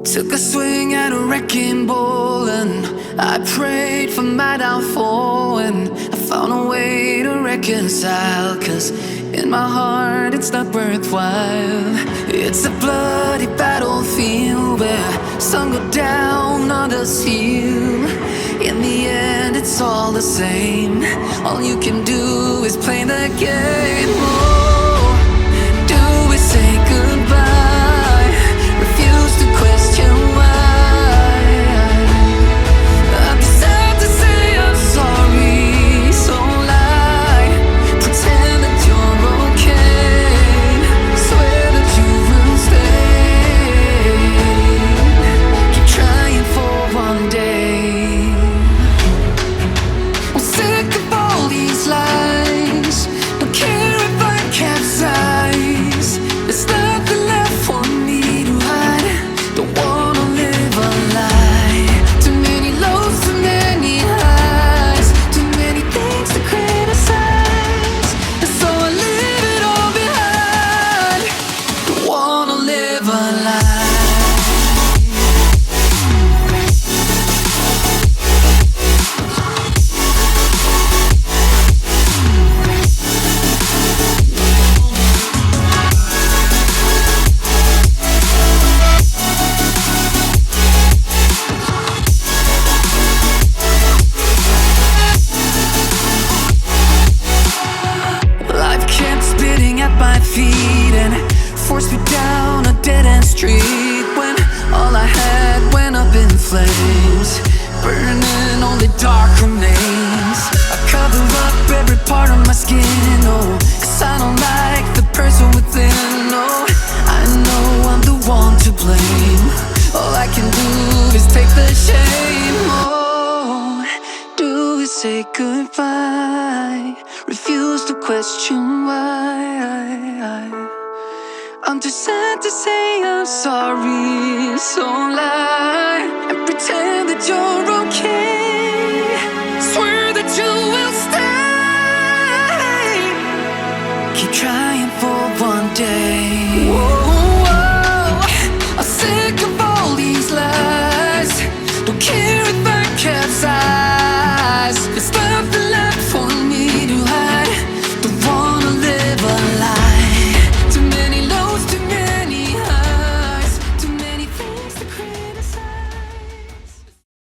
Took a swing at a wrecking ball and I prayed for my downfall, and I found a way to reconcile, 'cause in my heart it's not worthwhile. It's a bloody battlefield where some go down, others heal. In the end it's all the same. All you can do is play the game. Oh, do we say goodbye? Refuse to question why. I'm sad to say I'm sorry, so lie. Pretend that you're okay. Swear that you will stay. Keep trying for one day. I'm sick of all these lies. Don't care if I capsize. There's nothing left for me to hide. Don't wanna live a lie. Too many lows, too many highs. Too many things to criticize. And so I leave it all behind. Don't wanna live a lie. Life kept spitting at my feet and forced me down a dead-end street, when all I had went up in flames, burning only dark remains. I cover up every part of my skin, oh, 'cause I don't like the person within. Oh, I know I'm the one to blame. All I can do is take the shame. Oh, do we say goodbye? Refuse to question why. I'm too sad to say I'm sorry, so lie and pretend that you're okay. Swear that you will